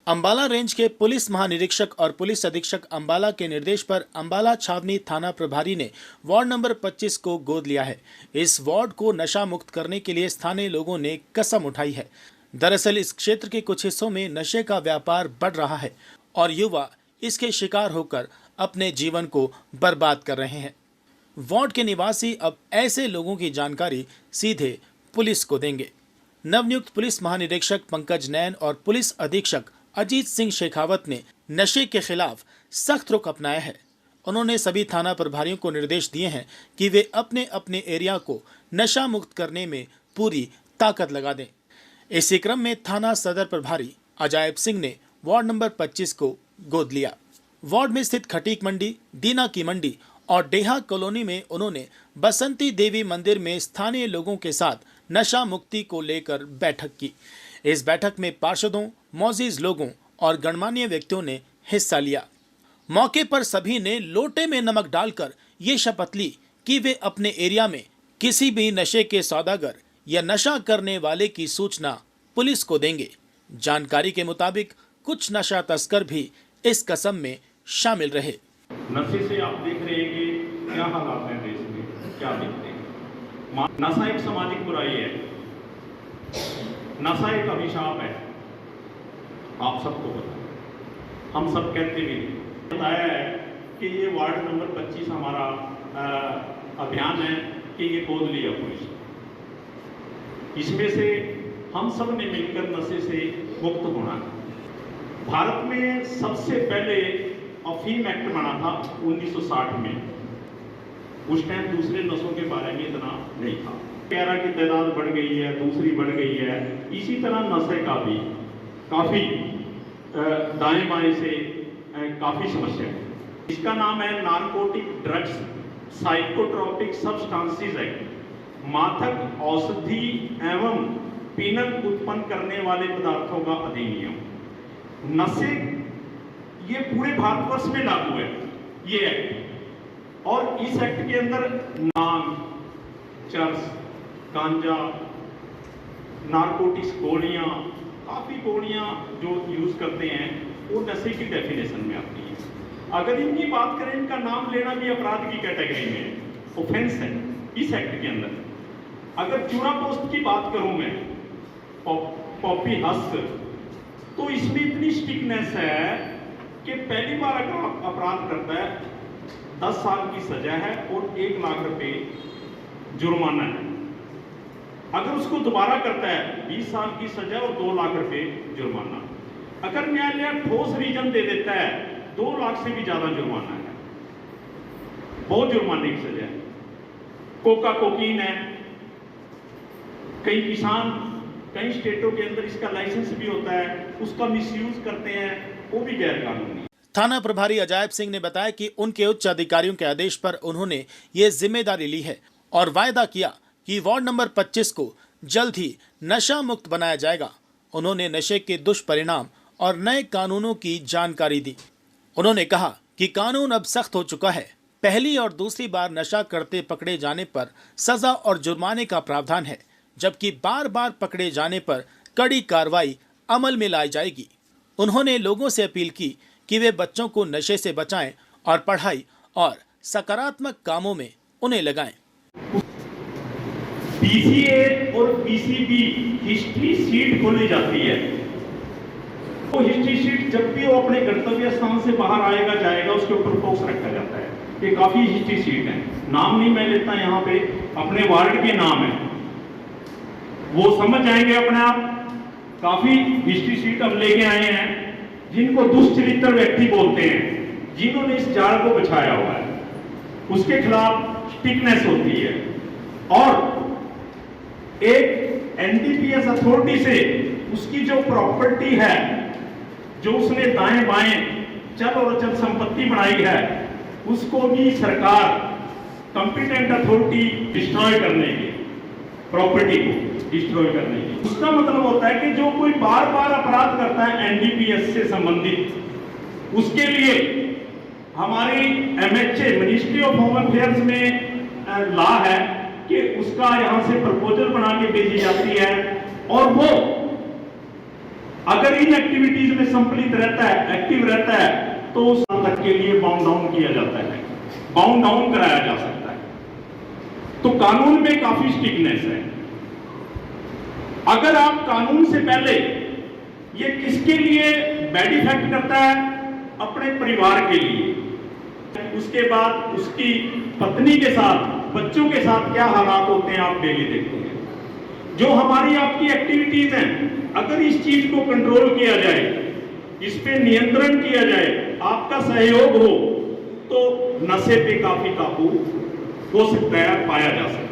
Ambala range के police महानिरीक्षक और पुलिस अधीक्षक अंबाला के निर्देश पर अंबाला छावनी थाना प्रभारी ने वार्ड नंबर 25 को गोद लिया है। इस वार्ड को नशा मुक्त करने के लिए स्थानीय लोगों ने कसम उठाई है। दरअसल इस क्षेत्र के कुछ हिस्सों में नशे का व्यापार बढ़ रहा है और युवा इसके शिकार होकर अपने जीवन को बर्बाद कर रहे हैं। वार्ड के निवासी अब ऐसे लोगों की जानकारी सीधे पुलिस को देंगे। नवनियुक्त पुलिस महानिरीक्षक पंकज नैन और पुलिस अधीक्षक अजीत सिंह शेखावत ने नशे के खिलाफ सख्त रुख अपनाया है। उन्होंने सभी थाना प्रभारियों को निर्देश दिए हैं कि वे अपने अपने एरिया को नशा मुक्त करने में पूरी ताकत लगा दें। इसी क्रम में थाना सदर प्रभारी अजायब सिंह ने वार्ड नंबर 25 को गोद लिया। वार्ड में स्थित खटीक मंडी, दीना की मंडी और डेहा कॉलोनी में उन्होंने बसंती देवी मंदिर में स्थानीय लोगों के साथ नशा मुक्ति को लेकर बैठक की। इस बैठक में पार्षदों, मौजूद लोगों और गणमान्य व्यक्तियों ने हिस्सा लिया। मौके पर सभी ने लोटे में नमक डालकर ये शपथ ली कि वे अपने एरिया में किसी भी नशे के सौदागर या नशा करने वाले की सूचना पुलिस को देंगे। जानकारी के मुताबिक कुछ नशा तस्कर भी इस कसम में शामिल रहे। नशे से आप देख रहे हैं कि क्या हालात हैं देश में, क्या देखते हैं। नशा एक सामाजिक बुराई है, नशा एक अभिशाप है, आप सबको पता है, हम सब कहते भी बताया है कि ये वार्ड नंबर 25 हमारा अभियान है कि ये गोद लिया पुलिस। इसमें से हम सब ने मिलकर नशे से मुक्त होना है। भारत में सबसे पहले अफीम एक्ट बना था 1960 में। उस टाइम दूसरे नशों के बारे में इतना नहीं था। पैरा की तादाद बढ़ गई है, दूसरी बढ़ गई है। इसी तरह नशे का भी काफी दाएं बाएं से काफी समस्या है। इसका नाम है narcotic drugs psychotropic substances act. मादक औषधि एवं पीनल उत्पन्न करने वाले पदार्थों का अधिनियम। नशे ये पूरे भारतवर्ष में लागू है ये एक्ट, और इस एक्ट के अंदर नाम, चर्स, गांजा, नारकोटिक्स, गोलियां, काफी गोलियां जो यूज करते हैं वो नशे की डेफिनेशन में आती है। अगर इनकी बात करें, इनका नाम लेना भी अपराध की कैटेगरी में ऑफेंस है इस एक्ट के अंदर। अगर चूरा पोस्ट की बात करूं मैं, पॉपी हस्क, तो इसमें इतनी स्ट्रिक्टनेस है कि पहली बार अगर अपराध करता है 10 साल की सजा है और 1 लाख रुपए जुर्माना है। अगर उसको दोबारा करता है 20 साल की सजा और 2 लाख रुपए जुर्माना। अगर न्यायालय ठोस रीजन दे देता है 2 लाख से भी ज्यादा जुर्माना है, बहुत जुर्माने की सजा है। कोका कोकीन है, कई किसान कई स्टेटों के अंदर इसका लाइसेंस भी होता है, उसका मिसयूज करते हैं, वो भी गैर कानूनी। थाना प्रभारी अजायब सिंह ने बताया कि उनके उच्च अधिकारियों के आदेश पर उन्होंने ये जिम्मेदारी ली है और वायदा किया कि वार्ड नंबर 25 को जल्द ही नशा मुक्त बनाया जाएगा। उन्होंने नशे के दुष्परिणाम और नए कानूनों की जानकारी दी। उन्होंने कहा कि कानून अब सख्त हो चुका है। पहली और दूसरी बार नशा करते पकड़े जाने पर सजा और जुर्माने का प्रावधान है, जबकि बार बार पकड़े जाने पर कड़ी कार्रवाई अमल में लाई जाएगी। उन्होंने लोगों से अपील की कि वे बच्चों को नशे से बचाएं और पढ़ाई और सकारात्मक कामों में उन्हें लगाएं। पीसीए और पीसीबी हिस्ट्री सीट खोली जाती है। वो हिस्ट्री सीट जब भी वो अपने गंतव्य स्थान से बाहर आएगा जाएगा, उसके ऊपर फोकस रखा जाता है। ये काफी हिस्ट्री सीट है, नाम नहीं मैं लेता, यहाँ पे अपने वार्ड के नाम है, वो समझ जाएंगे अपने आप। काफी हिस्ट्री सीट हम लेके आए हैं जिनको दुष्चरित्र व्यक्ति बोलते हैं, जिन्होंने इस जाल को बिछाया हुआ है, उसके खिलाफ स्ट्रिक्टनेस होती है। और एक एनडीपीएस अथॉरिटी से उसकी जो प्रॉपर्टी है, जो उसने दाएं बाएं चल और अचल संपत्ति बनाई है, उसको भी सरकार कंपिटेंट अथॉरिटी डिस्ट्रॉय करने की, प्रॉपर्टी को डिस्ट्रॉय करने की। उसका मतलब होता है कि जो कोई बार बार अपराध करता है एनडीपीएस से संबंधित, उसके लिए हमारी MHA ministry of home affairs में लॉ है कि उसका यहां से प्रपोजल बना के भेजी जाती है और वो अगर इन एक्टिविटीज में सम्मिलित रहता है, एक्टिव रहता है, तो उस तक के लिए बाउंड डाउन किया जाता है, बाउंड डाउन कराया जा सकता है। तो कानून में काफी स्ट्रिक्टनेस है। अगर आप कानून से पहले, ये किसके लिए बैड इफेक्ट करता है? अपने परिवार के लिए। उसके बाद उसकी पत्नी के साथ, बच्चों के साथ क्या हालात होते हैं आप डेली देखते हैं। जो हमारी आपकी एक्टिविटीज हैं, अगर इस चीज को कंट्रोल किया जाए, इस पे नियंत्रण किया जाए, आपका सहयोग हो, तो नशे पे काफी काबू हो सकता है, पाया जा सकता है।